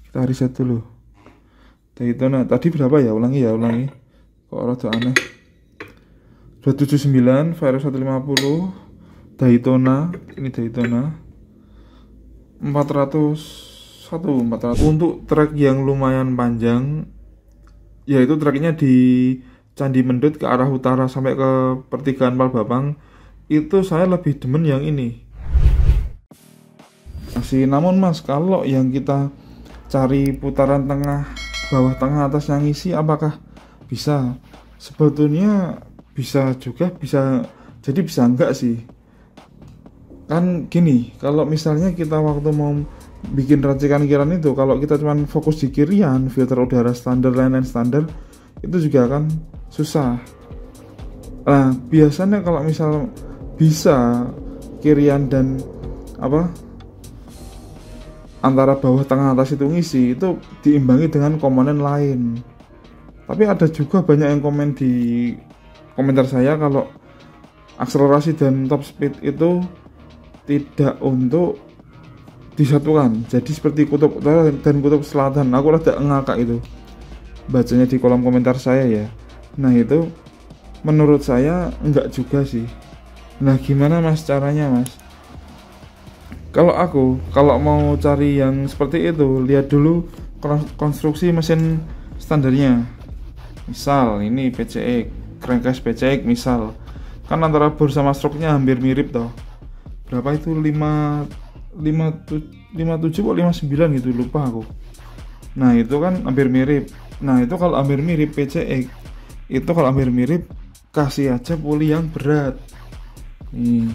Kita reset dulu. Daytona tadi berapa ya? Ulangi. Kok rada aneh. 279, Vario 150, Daytona, ini Daytona 400 untuk trek yang lumayan panjang, yaitu treknya di Candi Mendut ke arah utara sampai ke pertigaan Palbapang. Itu saya lebih demen yang ini. Namun mas, kalau yang kita cari putaran tengah, bawah, tengah, atas yang ngisi, apakah bisa? Sebetulnya bisa juga, bisa jadi bisa enggak sih. Kan gini, kalau misalnya kita waktu mau bikin racikan kiran itu, kalau kita cuma fokus di kirian, filter udara standar, lain-lain standar, itu juga kan susah. Nah, biasanya kalau misal bisa kirian dan antara bawah, tengah, atas itu ngisi, itu diimbangi dengan komponen lain. Tapi ada juga banyak yang komen di komentar saya kalau akselerasi dan top speed itu tidak untuk disatukan, jadi seperti kutub utara dan kutub selatan. Aku rada ngakak itu bacanya di kolom komentar saya ya. Nah itu menurut saya enggak juga sih. Nah gimana mas caranya mas? Kalau mau cari yang seperti itu, lihat dulu konstruksi mesin standarnya. Misal ini PCX, crankcase PCX misal, kan antara bor sama stroke-nya hampir mirip toh. Berapa itu? 57 kok 59 gitu, lupa aku. Nah itu kan hampir mirip. Nah itu kalau hampir mirip PCX, itu kalau hampir mirip kasih aja puli yang berat. Nih,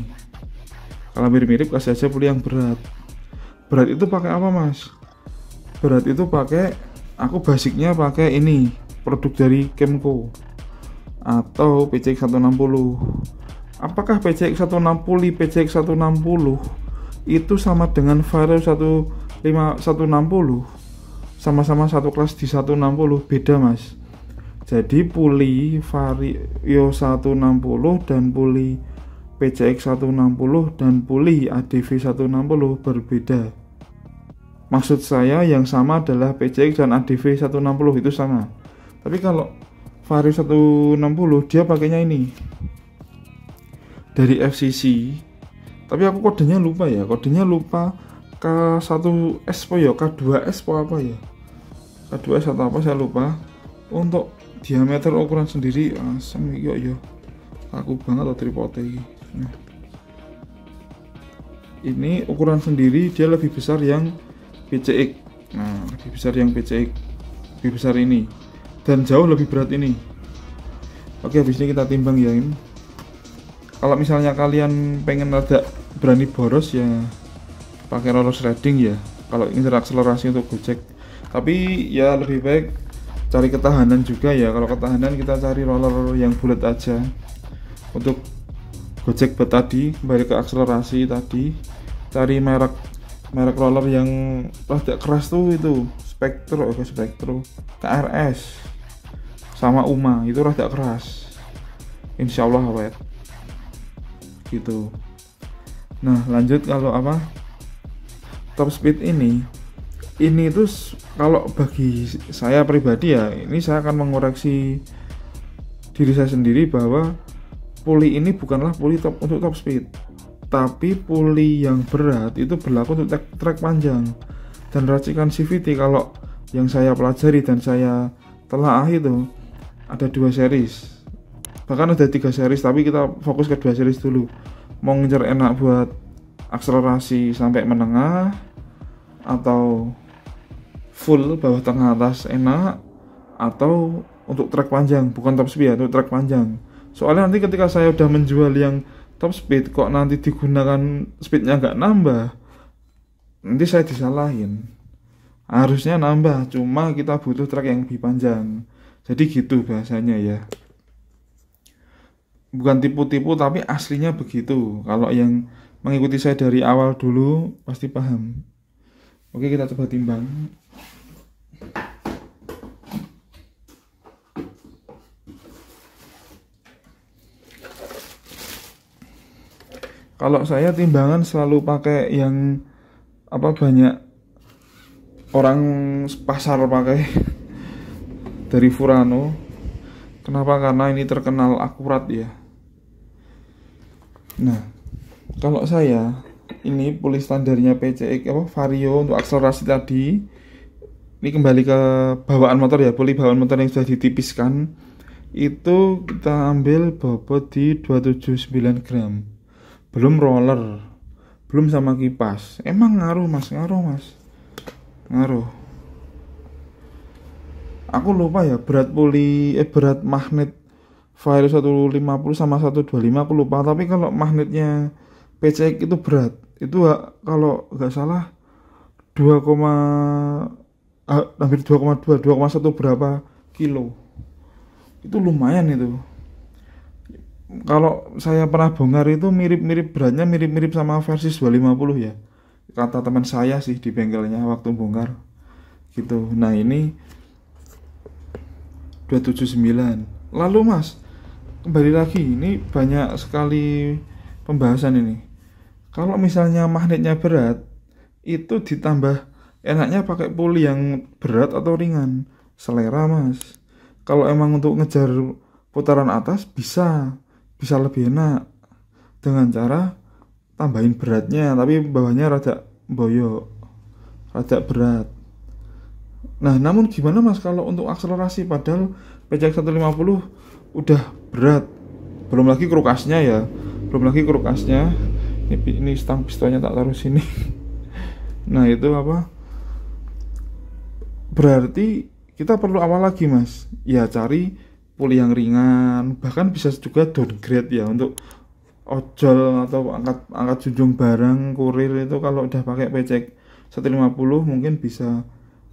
kalau hampir mirip kasih aja puli yang berat. Berat itu pakai apa mas? Berat itu pakai, aku basicnya pakai ini, produk dari Kemco atau PCX 160. Apakah PCX 160 PCX 160 itu sama dengan Vario 160? Sama-sama satu kelas di 160? Beda mas. Jadi puli Vario 160 dan puli PCX 160 dan puli ADV 160 berbeda. Maksud saya yang sama adalah PCX dan ADV 160 itu sama. Tapi kalau Vario 160 dia pakainya ini dari FCC. Tapi aku kodenya lupa K1S po ya, K2S po apa ya, K2S atau apa saya lupa. Untuk diameter ukuran sendiri asem yo aku banget atau tripod ini. Nah, ini ukuran sendiri dia lebih besar yang PCX. Nah, lebih besar yang PCX, lebih besar ini, dan jauh lebih berat ini. Oke, habis ini kita timbang ya ini. Kalau misalnya kalian pengen rada berani boros ya pakai roller shredding ya, kalau ingin akselerasi untuk gojek. Tapi ya lebih baik cari ketahanan juga ya. Kalau ketahanan kita cari roller yang bulat aja. Untuk gojek bet tadi, kembali ke akselerasi tadi, cari merek roller yang rada keras tuh, itu Spektro, KRS sama UMA, itu rada keras, insyaallah awet gitu. Nah lanjut, kalau top speed ini tuh kalau bagi saya pribadi ya, ini saya akan mengoreksi diri saya sendiri bahwa puli ini bukanlah puli untuk top speed, tapi puli yang berat itu berlaku untuk trek panjang. Dan racikan CVT kalau yang saya pelajari dan saya telah itu ada 2 series, bahkan ada 3 series, tapi kita fokus ke 2 series dulu. Mau ngejar enak buat akselerasi sampai menengah atau full bawah, tengah, atas enak, atau untuk trek panjang, bukan top speed ya, untuk trek panjang. Soalnya nanti ketika saya udah menjual yang top speed kok nanti digunakan speednya nggak nambah, nanti saya disalahin. Harusnya nambah, cuma kita butuh trek yang lebih panjang. Jadi gitu bahasanya ya, bukan tipu-tipu tapi aslinya begitu. Kalau yang mengikuti saya dari awal dulu pasti paham. Oke, kita coba timbang. Kalau saya timbangan selalu pakai yang banyak orang pasar pakai dari Furano. Kenapa? Karena ini terkenal akurat ya. Nah, kalau saya ini puli standarnya PCX Vario untuk akselerasi tadi. Ini kembali ke bawaan motor ya, puli bawaan motor yang sudah ditipiskan. Itu kita ambil bobot di 279 gram. Belum roller, belum sama kipas. Emang ngaruh mas. Ngaruh. Aku lupa ya berat berat magnet Vario 150 sama 125 aku lupa, tapi kalau magnetnya PCX itu berat. Itu kalau nggak salah 2, hampir 2,2 2,1 berapa kilo. Itu lumayan itu. Kalau saya pernah bongkar itu mirip-mirip beratnya mirip-mirip sama Versys 250 ya. Kata teman saya sih di bengkelnya waktu bongkar. Gitu. Nah, ini 279. Lalu mas, kembali lagi, ini banyak sekali pembahasan ini. Kalau misalnya magnetnya berat, itu ditambah enaknya pakai puli yang berat atau ringan, selera mas. Kalau emang untuk ngejar putaran atas bisa lebih enak dengan cara tambahin beratnya, tapi bawahnya rada boyok, rada berat. Nah, namun gimana mas kalau untuk akselerasi, padahal PCX 150 udah berat, belum lagi krukasnya ya, ini stang pistonnya tak taruh sini. Nah, itu apa, berarti kita perlu apa lagi mas? Ya cari puli yang ringan, bahkan bisa juga downgrade ya untuk ojol atau angkat junjung barang kurir. Itu kalau udah pakai PCX 150 mungkin bisa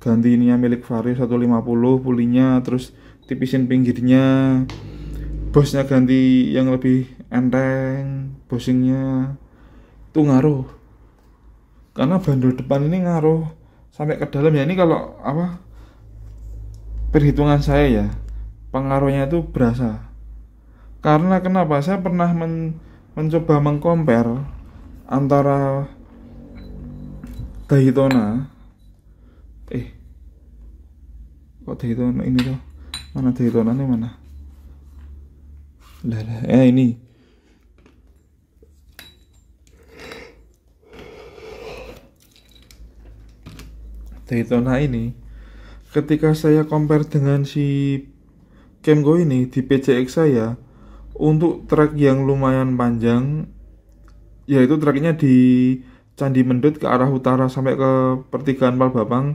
ganti ininya milik Vario 150 pulinya, terus tipisin pinggirnya, bosnya ganti yang lebih enteng, bosingnya. Itu ngaruh, karena bandul depan ini ngaruh sampai ke dalam ya. Ini kalau apa, perhitungan saya ya, pengaruhnya itu berasa. Karena kenapa? Saya pernah mencoba mengcompare antara Daytona, kok Daytona ini tuh, mana Daytona nih, mana? Ini Daytona ini, ketika saya compare dengan si Kemco ini di PCX saya, untuk trek yang lumayan panjang, yaitu treknya di Candi Mendut ke arah utara sampai ke pertigaan Palbapang,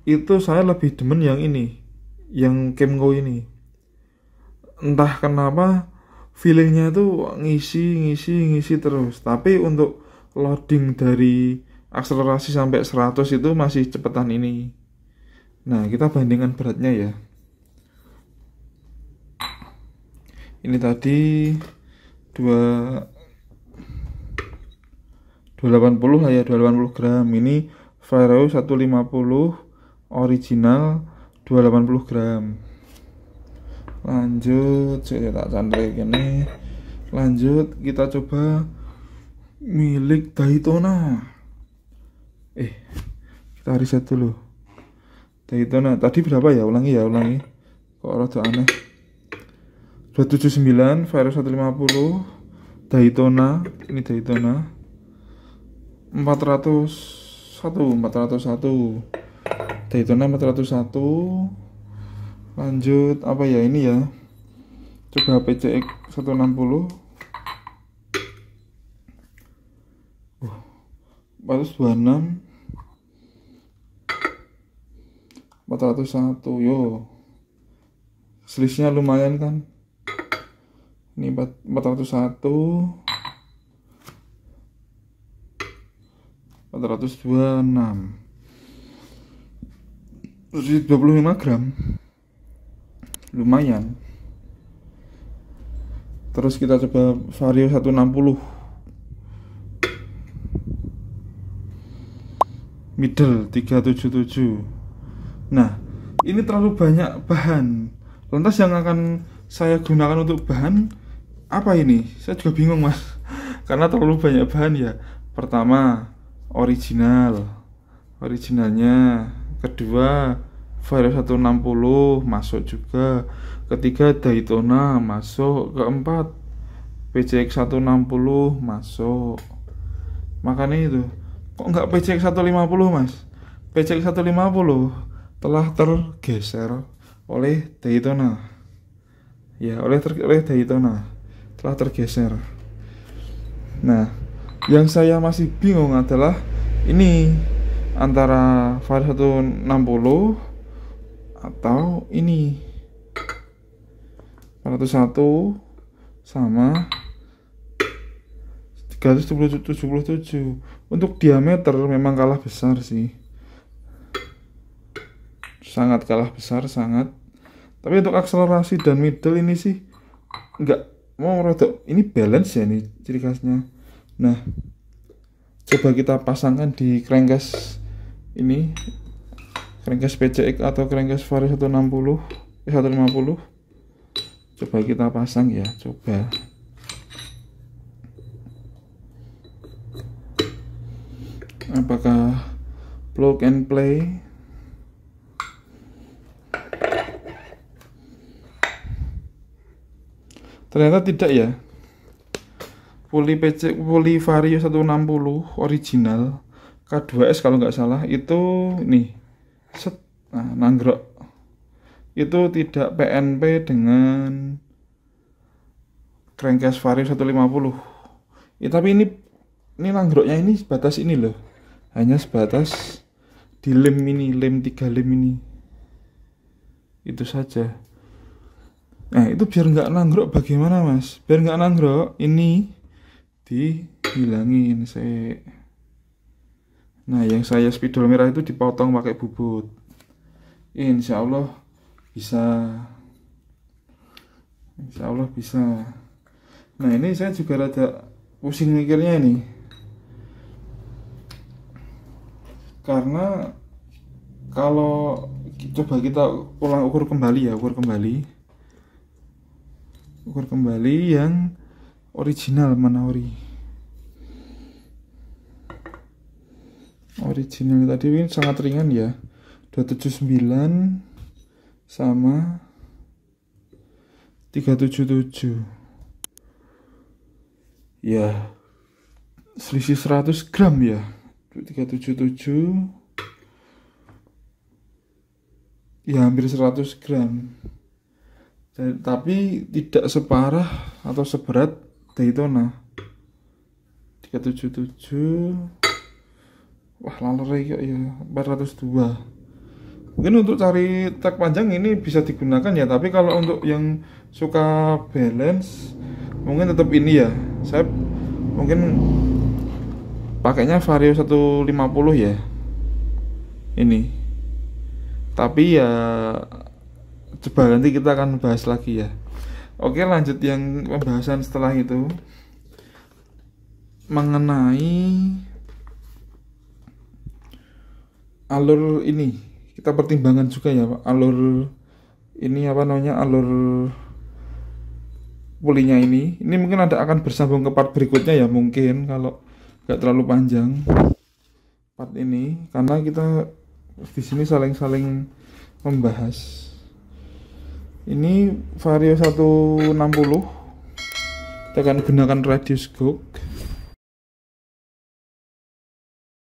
itu saya lebih demen yang ini, yang Kemco ini. Entah kenapa feelingnya tuh ngisi terus. Tapi untuk loading dari akselerasi sampai 100 itu masih cepetan ini. Nah, kita bandingkan beratnya ya. Ini tadi 280 lah ya, 280 gram. Ini Vario 150 original 280 gram. Lanjut, saya tak cantik ini. Lanjut, kita coba milik Daytona. Kita reset dulu. Daytona tadi berapa ya? Ulangi. Kok rada aneh. 279 Vario 150 Daytona. Ini Daytona 401 Daytona 401. Lanjut apa ya ini ya, coba PCX 160 426 401. Yo, selisihnya lumayan kan. Ini 401 426 25 gram, lumayan. Terus kita coba Vario 160 middle 377. Nah, ini terlalu banyak bahan. Lantas yang akan saya gunakan untuk bahan apa ini? Saya juga bingung mas, karena terlalu banyak bahan ya. Pertama originalnya, kedua Vario 160 masuk juga, ketiga Daytona masuk, keempat PCX 160 masuk. Makanya itu kok nggak PCX 150 mas? PCX 150 telah tergeser oleh Daytona ya, oleh Daytona telah tergeser. Nah, yang saya masih bingung adalah ini antara Vario 160 atau ini 401 sama 377. Untuk diameter memang kalah besar sih, sangat kalah besar, sangat. Tapi untuk akselerasi dan middle ini sih nggak mau rodok. Ini balance ya nih ciri khasnya. Nah, coba kita pasangkan di crankcase ini, crankcase PCX atau crankcase Vario 150. Coba kita pasang ya, coba. Apakah plug and play? Ternyata tidak ya. Puli Vario 160 original K2S kalau nggak salah itu nih set, nah, nanggrok itu tidak PNP dengan crankcase Vario 150 ya, tapi ini nanggroknya ini sebatas ini loh, hanya sebatas di lem ini, lem 3 lem ini, itu saja. Nah itu biar nggak nanggrok bagaimana mas? Biar nggak nanggrok ini dihilangin saya. Nah yang saya spidol merah itu dipotong pakai bubut. Insya Allah bisa. Insya Allah bisa. Nah ini saya juga rada pusing mikirnya ini, karena kalau coba kita ukur kembali yang original. Mana original tadi ini sangat ringan ya, 279 sama 377 ya, selisih 100 gram ya, 377 ya, hampir 100 gram. Tapi tidak separah atau seberat Daytona 377. Wah lalai kok ya, 402. Mungkin untuk cari trek panjang ini bisa digunakan ya, tapi kalau untuk yang suka balance mungkin tetap ini ya. Saya mungkin pakainya Vario 150 ya ini. Tapi ya coba nanti kita akan bahas lagi ya. Oke, lanjut yang pembahasan setelah itu mengenai alur ini. Kita pertimbangkan juga ya Pak, alur ini apa namanya, alur pulinya ini mungkin akan bersambung ke part berikutnya ya, mungkin kalau nggak terlalu panjang part ini, karena kita di sini saling membahas. Ini Vario 160 kita akan gunakan radius gauge